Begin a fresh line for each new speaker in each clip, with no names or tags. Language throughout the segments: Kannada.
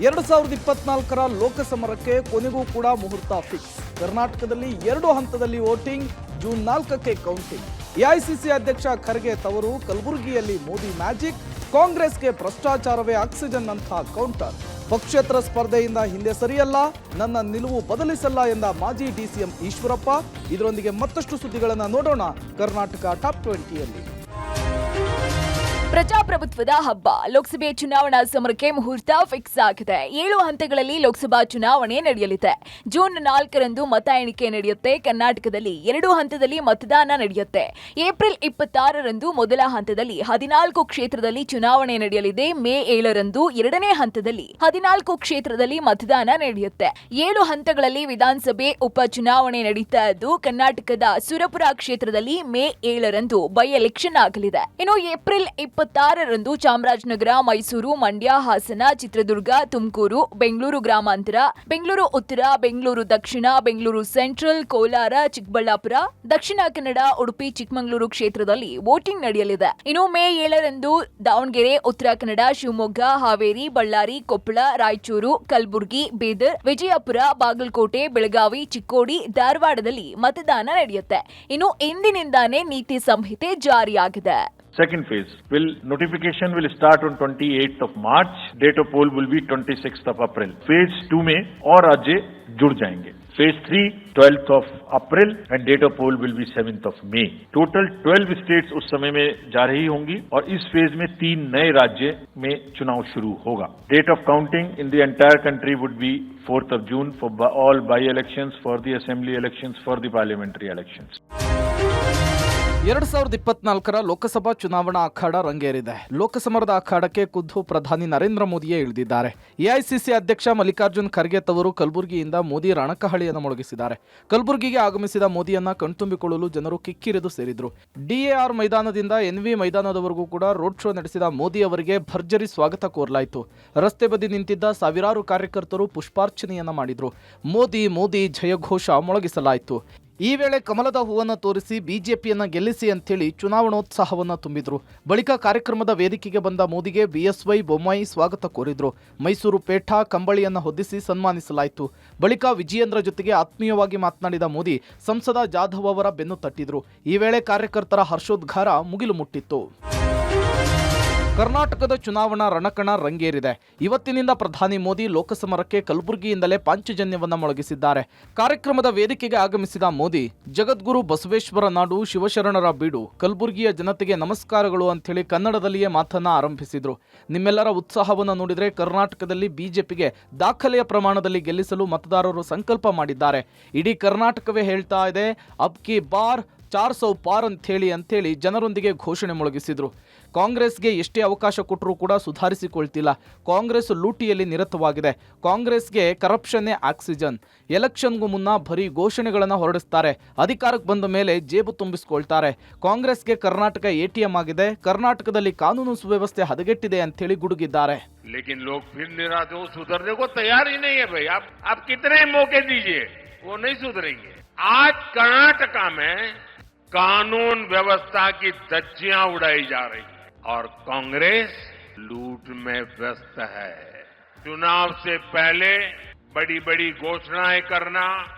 2024ರ ಲೋಕಸಮರಕ್ಕೆ ಕೊನೆಗೂ ಕೂಡ ಮುಹೂರ್ತ ಫಿಕ್ಸ್. ಕರ್ನಾಟಕದಲ್ಲಿ 2 ಹಂತದಲ್ಲಿ ವೋಟಿಂಗ್, ಜೂನ್ 4ಕ್ಕೆ ಕೌಂಟಿಂಗ್. ಎಐಸಿಸಿ ಅಧ್ಯಕ್ಷ ಖರ್ಗೆ ತವರು ಕಲಬುರಗಿಯಲ್ಲಿ ಮೋದಿ ಮ್ಯಾಜಿಕ್, ಕಾಂಗ್ರೆಸ್ಗೆ ಭ್ರಷ್ಟಾಚಾರವೇ ಆಕ್ಸಿಜನ್ ಅಂತ ಕೌಂಟರ್. ಪಕ್ಷೇತರ ಸ್ಪರ್ಧೆಯಿಂದ ಹಿಂದೆ ಸರಿಯಲ್ಲ, ನನ್ನ ನಿಲುವು ಬದಲಿಸಲ್ಲ ಎಂದ ಮಾಜಿ ಡಿಸಿಎಂ ಈಶ್ವರಪ್ಪ. ಇದರೊಂದಿಗೆ ಮತ್ತಷ್ಟು ಸುದ್ದಿಗಳನ್ನು ನೋಡೋಣ ಕರ್ನಾಟಕ ಟಾಪ್ 20ಯಲ್ಲಿ.
ಪ್ರಜಾಪ್ರಭುತ್ವದ ಹಬ್ಬ. ಲೋಕಸಭೆ ಚುನಾವಣಾ ಸಮರಕ್ಕೆ ಮುಹೂರ್ತ ಫಿಕ್ಸ್ ಆಗಿದೆ. 7 ಹಂತಗಳಲ್ಲಿ ಲೋಕಸಭಾ ಚುನಾವಣೆ ನಡೆಯಲಿದೆ. ಜೂನ್ 4ರಂದು ಮತ ಎಣಿಕೆ ನಡೆಯುತ್ತೆ. ಕರ್ನಾಟಕದಲ್ಲಿ 2 ಹಂತದಲ್ಲಿ ಮತದಾನ ನಡೆಯುತ್ತೆ. ಏಪ್ರಿಲ್ 26ರಂದು ಮೊದಲ ಹಂತದಲ್ಲಿ 14 ಕ್ಷೇತ್ರದಲ್ಲಿ ಚುನಾವಣೆ ನಡೆಯಲಿದೆ. ಮೇ 7ರಂದು 2ನೇ ಹಂತದಲ್ಲಿ 14 ಕ್ಷೇತ್ರದಲ್ಲಿ ಮತದಾನ ನಡೆಯುತ್ತೆ. 7 ಹಂತಗಳಲ್ಲಿ ವಿಧಾನಸಭೆ ಉಪಚುನಾವಣೆ ನಡೀತಾ ಇದ್ದು, ಕರ್ನಾಟಕದ ಸುರಪುರ ಕ್ಷೇತ್ರದಲ್ಲಿ ಮೇ 7ರಂದು ಬೈ ಎಲೆಕ್ಷನ್ ಆಗಲಿದೆ. ಇನ್ನು ಏಪ್ರಿಲ್ 26ರಂದು ಚಾಮರಾಜನಗರ, ಮೈಸೂರು, ಮಂಡ್ಯ, ಹಾಸನ, ಚಿತ್ರದುರ್ಗ, ತುಮಕೂರು, ಬೆಂಗಳೂರು ಗ್ರಾಮಾಂತರ, ಬೆಂಗಳೂರು ಉತ್ತರ, ಬೆಂಗಳೂರು ದಕ್ಷಿಣ, ಬೆಂಗಳೂರು ಸೆಂಟ್ರಲ್, ಕೋಲಾರ, ಚಿಕ್ಕಬಳ್ಳಾಪುರ, ದಕ್ಷಿಣ ಕನ್ನಡ, ಉಡುಪಿ, ಚಿಕ್ಕಮಗಳೂರು ಕ್ಷೇತ್ರದಲ್ಲಿ ವೋಟಿಂಗ್ ನಡೆಯಲಿದೆ. ಇನ್ನು ಮೇ 7ರಂದು ದಾವಣಗೆರೆ, ಉತ್ತರ ಕನ್ನಡ, ಶಿವಮೊಗ್ಗ, ಹಾವೇರಿ, ಬಳ್ಳಾರಿ, ಕೊಪ್ಪಳ, ರಾಯಚೂರು, ಕಲಬುರಗಿ, ಬೀದರ್, ವಿಜಯಪುರ, ಬಾಗಲಕೋಟೆ, ಬೆಳಗಾವಿ, ಚಿಕ್ಕೋಡಿ, ಧಾರವಾಡದಲ್ಲಿ ಮತದಾನ ನಡೆಯುತ್ತೆ. ಇನ್ನು ಇಂದಿನಿಂದಾನೇ ನೀತಿ ಸಂಹಿತೆ ಜಾರಿಯಾಗಿದೆ.
Second phase notification will start on 28th of March. Date of poll will be 26th of April. Phase 2 में और राज्य जुड़ जाएंगे. Phase 3 12th of April and date of poll will be 7th of May. Total 12 states उस समय में जा रही होंगी और इस फेज में 3 नए राज्य में चुनाव शुरू होगा. Date of counting in the entire country would be 4th of June for all by-elections, for the assembly elections, for the parliamentary elections.
2024ರ Lok Sabha ಚುನಾವಣಾ ಅಖಾಡ ರಂಗೇರಿದೆ. ಲೋಕಸಮರದ ಅಖಾಡಕ್ಕೆ ಖುದ್ದು ಪ್ರಧಾನಿ ನರೇಂದ್ರ ಮೋದಿಯೇ ಇಳಿದಿದ್ದಾರೆ. ಎಐಸಿಸಿ ಅಧ್ಯಕ್ಷ ಮಲ್ಲಿಕಾರ್ಜುನ್ ಖರ್ಗೆ ತವರು ಕಲಬುರಗಿಯಿಂದ ಮೋದಿ ರಣಕಹಳಿಯನ್ನು ಮೊಳಗಿಸಿದ್ದಾರೆ. ಕಲಬುರಗಿಗೆ ಆಗಮಿಸಿದ ಮೋದಿಯನ್ನ ಕಣ್ತುಂಬಿಕೊಳ್ಳಲು ಜನರು ಕಿಕ್ಕಿರಿದು ಸೇರಿದ್ರು. ಡಿಎಆರ್ ಮೈದಾನದಿಂದ ಎನ್ವಿ ಮೈದಾನದವರೆಗೂ ಕೂಡ ರೋಡ್ ಶೋ ನಡೆಸಿದ ಮೋದಿ ಅವರಿಗೆ ಭರ್ಜರಿ ಸ್ವಾಗತ ಕೋರಲಾಯಿತು. ರಸ್ತೆ ಬದಿ ನಿಂತಿದ್ದ ಸಾವಿರಾರು ಕಾರ್ಯಕರ್ತರು ಪುಷ್ಪಾರ್ಚನೆಯನ್ನ ಮಾಡಿದ್ರು. ಮೋದಿ ಮೋದಿ ಜಯಘೋಷ ಮೊಳಗಿಸಲಾಯಿತು. ಈ ವೇಳೆ ಕಮಲದ ಹೂವನ್ನು ತೋರಿಸಿ ಬಿಜೆಪಿಯನ್ನ ಗೆಲ್ಲಿಸಿ ಅಂತೇಳಿ ಚುನಾವಣೋತ್ಸಾಹವನ್ನು ತುಂಬಿದ್ರು. ಬಳಿಕ ಕಾರ್ಯಕ್ರಮದ ವೇದಿಕೆಗೆ ಬಂದ ಮೋದಿಗೆ ಬಿಎಸ್ವೈ ಬೊಮ್ಮಾಯಿ ಸ್ವಾಗತ ಕೋರಿದ್ರು. ಮೈಸೂರು ಪೇಠ ಕಂಬಳಿಯನ್ನು ಹೊದಿಸಿ ಸನ್ಮಾನಿಸಲಾಯಿತು. ಬಳಿಕ ವಿಜಯೇಂದ್ರ ಜೊತೆಗೆ ಆತ್ಮೀಯವಾಗಿ ಮಾತನಾಡಿದ ಮೋದಿ ಸಂಸದ ಜಾಧವ್ ಅವರ ಬೆನ್ನು ತಟ್ಟಿದ್ರು. ಈ ವೇಳೆ ಕಾರ್ಯಕರ್ತರ ಹರ್ಷೋದ್ಗಾರ ಮುಗಿಲು ಮುಟ್ಟಿತ್ತು. ಕರ್ನಾಟಕದ ಚುನಾವಣಾ ರಣಕಣ ರಂಗೇರಿದೆ. ಇವತ್ತಿನಿಂದ ಪ್ರಧಾನಿ ಮೋದಿ ಲೋಕಸಮರಕ್ಕೆ ಕಲಬುರಗಿಯಿಂದಲೇ ಪಾಂಚಜನ್ಯವನ್ನ ಮೊಳಗಿಸಿದ್ದಾರೆ. ಕಾರ್ಯಕ್ರಮದ ವೇದಿಕೆಗೆ ಆಗಮಿಸಿದ ಮೋದಿ ಜಗದ್ಗುರು ಬಸವೇಶ್ವರ ನಾಡು, ಶಿವಶರಣರ ಬೀಡು, ಕಲಬುರಗಿಯ ಜನತೆಗೆ ನಮಸ್ಕಾರಗಳು ಅಂಥೇಳಿ ಕನ್ನಡದಲ್ಲಿಯೇ ಮಾತನ್ನ ಆರಂಭಿಸಿದ್ರು. ನಿಮ್ಮೆಲ್ಲರ ಉತ್ಸಾಹವನ್ನು ನೋಡಿದರೆ ಕರ್ನಾಟಕದಲ್ಲಿ ಬಿಜೆಪಿಗೆ ದಾಖಲೆಯ ಪ್ರಮಾಣದಲ್ಲಿ ಗೆಲ್ಲಿಸಲು ಮತದಾರರು ಸಂಕಲ್ಪ ಮಾಡಿದ್ದಾರೆ. ಇಡೀ ಕರ್ನಾಟಕವೇ ಹೇಳ್ತಾ ಇದೆ ಅಬ್ ಕಿ ಬಾರ್ 400 ಪಾರ್ ಅಂತೇಳಿ ಜನರೊಂದಿಗೆ ಘೋಷಣೆ ಮೊಳಗಿಸಿದ್ರು. ಕಾಂಗ್ರೆಸ್ಗೆ ಎಷ್ಟೇ ಅವಕಾಶ ಕೊಟ್ಟರೂ ಕೂಡ ಸುಧಾರಿಸಿಕೊಳ್ತಿಲ್ಲ. ಕಾಂಗ್ರೆಸ್ ಲೂಟಿಯಲ್ಲಿ ನಿರತವಾಗಿದೆ. ಕಾಂಗ್ರೆಸ್ಗೆ ಕರಪ್ಷನ್ನೇ ಆಕ್ಸಿಜನ್. ಎಲೆಕ್ಷನ್ಗೂ ಮುನ್ನ ಬರೀ ಘೋಷಣೆಗಳನ್ನು ಹೊರಡಿಸ್ತಾರೆ. ಅಧಿಕಾರಕ್ಕೆ ಬಂದ ಮೇಲೆ ಜೇಬು ತುಂಬಿಸ್ಕೊಳ್ತಾರೆ. ಕಾಂಗ್ರೆಸ್ಗೆ ಕರ್ನಾಟಕ ಎಟಿಎಂ ಆಗಿದೆ. ಕರ್ನಾಟಕದಲ್ಲಿ ಕಾನೂನು ಸುವ್ಯವಸ್ಥೆ ಹದಗೆಟ್ಟಿದೆ ಅಂತೇಳಿ ಗುಡುಗಿದ್ದಾರೆ.
लेकिन लोग फिर निराश हो, सुधरने को तैयार ही नहीं है भाई. आप कितने मौके दीजिए, वो नहीं सुधरेंगे. आज कर्नाटका में कानून व्यवस्था की धज्जियां उड़ाई जा रही है और कांग्रेस लूट में व्यस्त है. चुनाव से पहले बड़ी बड़ी घोषणाएं करना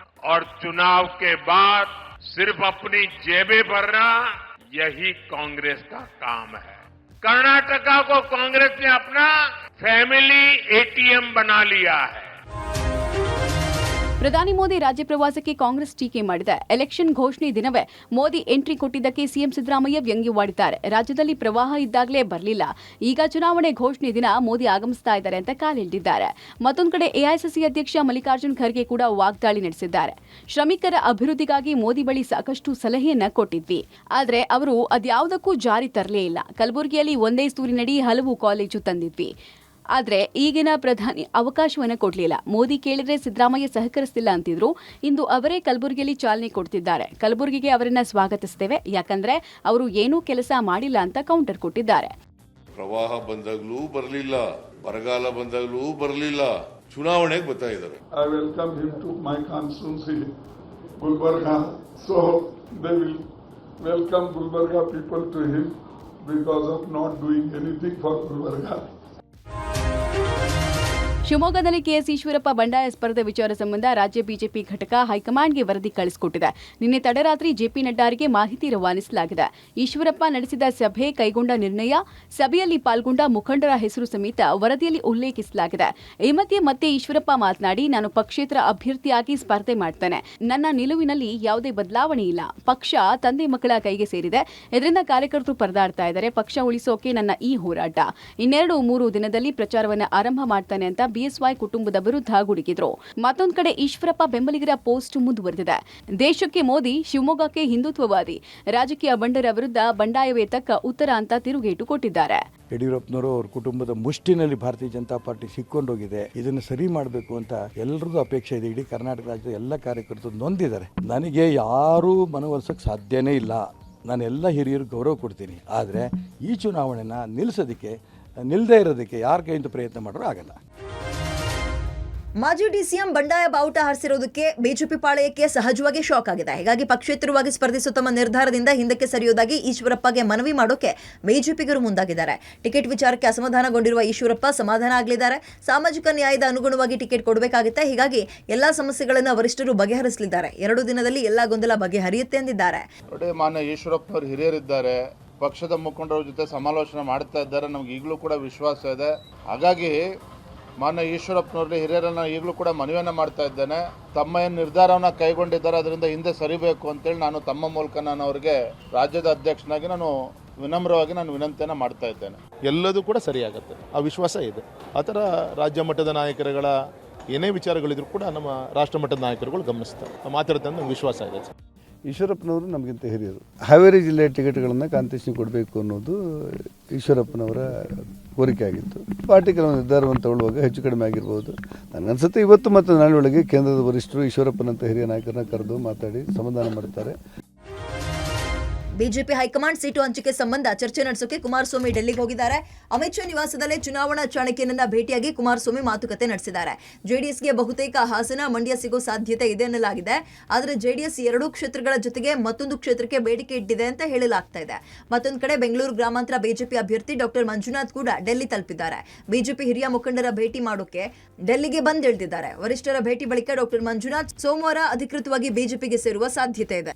और चुनाव के बाद सिर्फ अपनी जेबें भरना, यही कांग्रेस का काम है. कर्नाटका को कांग्रेस ने अपना फैमिली एटीएम बना लिया है.
ಪ್ರಧಾನಿ ಮೋದಿ ರಾಜ್ಯ ಪ್ರವಾಸಕ್ಕೆ ಕಾಂಗ್ರೆಸ್ ಟೀಕೆ ಮಾಡಿದೆ. ಎಲೆಕ್ಷನ್ ಘೋಷಣೆ ದಿನವೇ ಮೋದಿ ಎಂಟ್ರಿ ಕೊಟ್ಟಿದ್ದಕ್ಕೆ ಸಿಎಂ ಸಿದ್ದರಾಮಯ್ಯ ವ್ಯಂಗ್ಯವಾಡಿದ್ದಾರೆ. ರಾಜ್ಯದಲ್ಲಿ ಪ್ರವಾಹ ಇದ್ದಾಗಲೇ ಬರಲಿಲ್ಲ, ಈಗ ಚುನಾವಣೆ ಘೋಷಣೆ ದಿನ ಮೋದಿ ಆಗಮಿಸ್ತಾ ಇದ್ದಾರೆ ಅಂತ ಕಾಲೆಳೆದಿದ್ದಾರೆ. ಮತ್ತೊಂದು ಕಡೆ ಎಐಸಿಸಿ ಅಧ್ಯಕ್ಷ ಮಲ್ಲಿಕಾರ್ಜುನ್ ಖರ್ಗೆ ಕೂಡ ವಾಗ್ದಾಳಿ ನಡೆಸಿದ್ದಾರೆ. ಶ್ರಮಿಕರ ಅಭಿವೃದ್ಧಿಗಾಗಿ ಮೋದಿ ಬಳಿ ಸಾಕಷ್ಟು ಸಲಹೆಯನ್ನ ಕೊಟ್ಟಿದ್ವಿ, ಆದ್ರೆ ಅವರು ಅದ್ಯಾವುದಕ್ಕೂ ಜಾರಿ ತರಲೇ ಇಲ್ಲ. ಕಲಬುರಗಿಯಲ್ಲಿ ಒಂದೇ ಸೂರಿನಡಿ ಹಲವು ಕಾಲೇಜು ತಂದಿದ್ವಿ, ಆದ್ರೆ ಈಗಿನ ಪ್ರಧಾನಿ ಅವಕಾಶವನ್ನ ಕೊಡ್ಲಿಲ್ಲ. ಮೋದಿ ಕೇಳಿದ್ರೆ ಸಿದ್ದರಾಮಯ್ಯ ಸಹಕರಿಸ್ತಿಲ್ಲ ಅಂತಿದ್ರು. ಇಂದು ಅವರೇ ಕಲಬುರಗಿಯಲ್ಲಿ ಚಾಲನೆ ಕೊಡ್ತಿದ್ದಾರೆ. ಕಲಬುರಗಿಗೆ ಅವರನ್ನ ಸ್ವಾಗತಿಸ್ತೇವೆ, ಯಾಕಂದ್ರೆ ಅವರು ಏನೂ ಕೆಲಸ ಮಾಡಿಲ್ಲ ಅಂತ ಕೌಂಟರ್ ಕೊಟ್ಟಿದ್ದಾರೆ.
ಪ್ರವಾಹ ಬಂದಾಗಲೂ ಬರಲಿಲ್ಲ, ಬರಗಾಲ ಬಂದಾಗಲೂ ಬರಲಿಲ್ಲ, ಚುನಾವಣೆಗೆ ಬರ್ತಾ ಇದ್ದಾರೆ.
I welcome him to my constituency, Gulbarga. So they will welcome Gulbarga people to him because of not doing anything for Gulbarga.
ಶಿವಮೊಗ್ಗದಲ್ಲಿ ಕೆಎಸ್ ಈಶ್ವರಪ್ಪ ಬಂಡಾಯ ಸ್ಪರ್ಧೆ ವಿಚಾರ ಸಂಬಂಧ ರಾಜ್ಯ ಬಿಜೆಪಿ ಘಟಕ ಹೈಕಮಾಂಡ್ಗೆ ವರದಿ ಕಳಿಸಿಕೊಟ್ಟಿದೆ. ನಿನ್ನೆ ತಡರಾತ್ರಿ ಜೆಪಿ ನಡ್ಡಾರಿಗೆ ಮಾಹಿತಿ ರವಾನಿಸಲಾಗಿದೆ. ಈಶ್ವರಪ್ಪ ನಡೆಸಿದ ಸಭೆ, ಕೈಗೊಂಡ ನಿರ್ಣಯ, ಸಭೆಯಲ್ಲಿ ಪಾಲ್ಗೊಂಡ ಮುಖಂಡರ ಹೆಸರು ಸಮೇತ ವರದಿಯಲ್ಲಿ ಉಲ್ಲೇಖಿಸಲಾಗಿದೆ. ಈ ಮಧ್ಯೆ ಮತ್ತೆ ಈಶ್ವರಪ್ಪ ಮಾತನಾಡಿ, ನಾನು ಪಕ್ಷೇತರ ಅಭ್ಯರ್ಥಿಯಾಗಿ ಸ್ಪರ್ಧೆ ಮಾಡ್ತೇನೆ. ನನ್ನ ನಿಲುವಿನಲ್ಲಿ ಯಾವುದೇ ಬದಲಾವಣೆ ಇಲ್ಲ. ಪಕ್ಷ ತಂದೆ ಮಕ್ಕಳ ಕೈಗೆ ಸೇರಿದೆ. ಇದರಿಂದ ಕಾರ್ಯಕರ್ತರು ಪರದಾಡ್ತಾ ಇದ್ದಾರೆ. ಪಕ್ಷ ಉಳಿಸೋಕೆ ನನ್ನ ಈ ಹೋರಾಟ. 2-3 ದಿನದಲ್ಲಿ ಪ್ರಚಾರವನ್ನು ಆರಂಭ ಮಾಡ್ತಾನೆ ಅಂತ ಬಿಎಸ್ವೈ ಕುಟುಂಬದ ವಿರುದ್ಧ ಗುಡುಗಿದ್ರು. ಮತ್ತೊಂದು ಕಡೆ ಈಶ್ವರಪ್ಪ ಬೆಂಬಲಿಗರ ಪೋಸ್ಟ್ ಮುಂದುವರೆದಿದೆ. ದೇಶಕ್ಕೆ ಮೋದಿ, ಶಿವಮೊಗ್ಗಕ್ಕೆ ಹಿಂದುತ್ವವಾದಿ. ರಾಜಕೀಯ ಬಂಡರ ವಿರುದ್ಧ ಬಂಡಾಯವೇ ತಕ್ಕ ಉತ್ತರ ಅಂತ ತಿರುಗೇಟು ಕೊಟ್ಟಿದ್ದಾರೆ.
ಯಡಿಯೂರಪ್ಪನವರು ಅವ್ರ ಕುಟುಂಬದ ಮುಷ್ಟಿನಲ್ಲಿ ಭಾರತೀಯ ಜನತಾ ಪಾರ್ಟಿ ಸಿಕ್ಕೊಂಡೋಗಿದೆ. ಇದನ್ನು ಸರಿ ಮಾಡಬೇಕು ಅಂತ ಎಲ್ಲರದ್ದು ಅಪೇಕ್ಷೆ ಇದೆ. ಇಡೀ ಕರ್ನಾಟಕ ರಾಜ್ಯದ ಎಲ್ಲ ಕಾರ್ಯಕರ್ತರು ನೊಂದಿದ್ದಾರೆ. ನನಗೆ ಯಾರೂ ಮನವೊಲಿಸೋಕೆ ಸಾಧ್ಯನೇ ಇಲ್ಲ. ನಾನು ಎಲ್ಲ ಹಿರಿಯರು ಗೌರವ ಕೊಡ್ತೀನಿ. ಆದರೆ ಈ ಚುನಾವಣೆನ ನಿಲ್ಲದೇ ಇರೋದಕ್ಕೆ ಯಾರ ಕೈಯಿಂದ ಪ್ರಯತ್ನ ಮಾಡೋರು ಆಗಲ್ಲ.
ಮಾಜಿ ಡಿಸಿಎಂ ಬಂಡಾಯ ಬಾವುಟ ಹಾರಿಸಿರೋದಕ್ಕೆ ಬಿಜೆಪಿ ಪಾಳೆಯಕ್ಕೆ ಸಹಜವಾಗಿ ಶಾಕ್ ಆಗಿದೆ. ಹೀಗಾಗಿ ಪಕ್ಷೇತರವಾಗಿ ಸ್ಪರ್ಧಿಸುವ ತಮ್ಮ ನಿರ್ಧಾರದಿಂದ ಹಿಂದಕ್ಕೆ ಸರಿಯೋದಾಗಿ ಈಶ್ವರಪ್ಪಗೆ ಮನವಿ ಮಾಡೋಕೆ ಬಿಜೆಪಿಗರು ಮುಂದಾಗಿದ್ದಾರೆ. ಟಿಕೆಟ್ ವಿಚಾರಕ್ಕೆ ಅಸಮಾಧಾನಗೊಂಡಿರುವ ಈಶ್ವರಪ್ಪ ಸಮಾಧಾನ ಆಗಲಿದ್ದಾರೆ. ಸಾಮಾಜಿಕ ನ್ಯಾಯದ ಅನುಗುಣವಾಗಿ ಟಿಕೆಟ್ ಕೊಡಬೇಕಾಗುತ್ತೆ. ಹೀಗಾಗಿ ಎಲ್ಲಾ ಸಮಸ್ಯೆಗಳನ್ನು ವರಿಷ್ಠರು ಬಗೆಹರಿಸಲಿದ್ದಾರೆ. 2 ದಿನದಲ್ಲಿ ಎಲ್ಲಾ ಗೊಂದಲ ಬಗೆಹರಿಯುತ್ತೆ ಎಂದಿದ್ದಾರೆ.
ನೋಡಿ, ಮಾನ್ಯ ಈಶ್ವರಪ್ಪನವರು ಹಿರಿಯರಿದ್ದಾರೆ. ಪಕ್ಷದ ಮುಖಂಡರ ಜೊತೆ ಸಮಾಲೋಚನೆ ಮಾಡ್ತಾ ಇದ್ದಾರೆ. ನಮ್ಗೆ ಈಗಲೂ ಕೂಡ ವಿಶ್ವಾಸ ಇದೆ. ಹಾಗಾಗಿ ಮಾನ್ಯ ಈಶ್ವರಪ್ಪನವ್ರಲ್ಲಿ ಹಿರಿಯರನ್ನ ಈಗಲೂ ಕೂಡ ಮನವಿಯನ್ನು ಮಾಡ್ತಾ ಇದ್ದೇನೆ. ತಮ್ಮ ಏನು ನಿರ್ಧಾರವನ್ನು ಕೈಗೊಂಡಿದ್ದಾರೆ ಅದರಿಂದ ಹಿಂದೆ ಸರಿಬೇಕು ಅಂತೇಳಿ ನಾನು ತಮ್ಮ ಮೂಲಕ ನಾನು ಅವರಿಗೆ ರಾಜ್ಯದ ಅಧ್ಯಕ್ಷನಾಗಿ ವಿನಮ್ರವಾಗಿ ವಿನಂತಿಯನ್ನು ಮಾಡ್ತಾ ಇದ್ದೇನೆ.
ಎಲ್ಲದೂ ಕೂಡ ಸರಿಯಾಗುತ್ತೆ, ಆ ವಿಶ್ವಾಸ ಇದೆ. ಆ ಥರ ರಾಜ್ಯ ಮಟ್ಟದ ನಾಯಕರುಗಳ ಏನೇ ವಿಚಾರಗಳಿದ್ರು ಕೂಡ ನಮ್ಮ ರಾಷ್ಟ್ರ ಮಟ್ಟದ ನಾಯಕರುಗಳು ಗಮನಿಸ್ತಾರೆ, ಮಾತಾಡ್ತಾರೆ, ನಮ್ಗೆ ವಿಶ್ವಾಸ ಇದೆ.
ಈಶ್ವರಪ್ಪನವರು ನಮಗಿಂತ ಹಿರಿಯರು. ಹಾವೇರಿ ಜಿಲ್ಲೆಯ ಟಿಕೆಟ್ಗಳನ್ನು ಕಾಂತೇಶ್ನಿಗೆ ಕೊಡಬೇಕು ಅನ್ನೋದು ಈಶ್ವರಪ್ಪನವರ ಕೋರಿಕೆ ಆಗಿತ್ತು. ಪಾರ್ಟಿ ಕೆಲವು ನಿರ್ಧಾರವನ್ನು ತಗೊಳ್ಳುವಾಗ ಹೆಚ್ಚು ಕಡಿಮೆ ಆಗಿರ್ಬೋದು. ನನಗನ್ಸುತ್ತೆ ಇವತ್ತು ಮತ್ತು ನಾಳೆ ಒಳಗೆ ಕೇಂದ್ರದ ವರಿಷ್ಠರು ಈಶ್ವರಪ್ಪನಂತ ಹಿರಿಯ ನಾಯಕರನ್ನ ಕರೆದು ಮಾತಾಡಿ ಸಮಾಧಾನ ಮಾಡ್ತಾರೆ.
ಬಿಜೆಪಿ ಹೈಕಮಾಂಡ್ ಸೀಟು ಹಂಚಿಕೆ ಸಂಬಂಧ ಚರ್ಚೆ ನಡೆಸೋಕೆ ಕುಮಾರಸ್ವಾಮಿ ಡೆಲ್ಲಿಗೆ ಹೋಗಿದ್ದಾರೆ. ಅಮಿತ್ ಶಾ ನಿವಾಸದಲ್ಲೇ ಚುನಾವಣಾ ಚಾಣಕ್ಯನನ್ನ ಭೇಟಿಯಾಗಿ ಕುಮಾರಸ್ವಾಮಿ ಮಾತುಕತೆ ನಡೆಸಿದ್ದಾರೆ. ಜೆಡಿಎಸ್ಗೆ ಬಹುತೇಕ ಹಾಸನ, ಮಂಡ್ಯ ಸಿಗೋ ಸಾಧ್ಯತೆ ಇದೆ ಎನ್ನಲಾಗಿದೆ. ಆದರೆ ಜೆಡಿಎಸ್ 2 ಕ್ಷೇತ್ರಗಳ ಜೊತೆಗೆ ಮತ್ತೊಂದು ಕ್ಷೇತ್ರಕ್ಕೆ ಬೇಡಿಕೆ ಇಟ್ಟಿದೆ ಅಂತ ಹೇಳಲಾಗ್ತಾ ಇದೆ. ಮತ್ತೊಂದು ಕಡೆ ಬೆಂಗಳೂರು ಗ್ರಾಮಾಂತರ ಬಿಜೆಪಿ ಅಭ್ಯರ್ಥಿ ಡಾಕ್ಟರ್ ಮಂಜುನಾಥ್ ಕೂಡ ಡೆಲ್ಲಿ ತಲುಪಿದ್ದಾರೆ. ಬಿಜೆಪಿ ಹಿರಿಯ ಮುಖಂಡರ ಭೇಟಿ ಮಾಡೋಕೆ ಡೆಲ್ಲಿಗೆ ಬಂದಿಳಿದಿದ್ದಾರೆ. ವರಿಷ್ಠರ ಭೇಟಿ ಬಳಿಕ ಡಾಕ್ಟರ್ ಮಂಜುನಾಥ್ ಸೋಮವಾರ ಅಧಿಕೃತವಾಗಿ ಬಿಜೆಪಿಗೆ ಸೇರುವ ಸಾಧ್ಯತೆ ಇದೆ.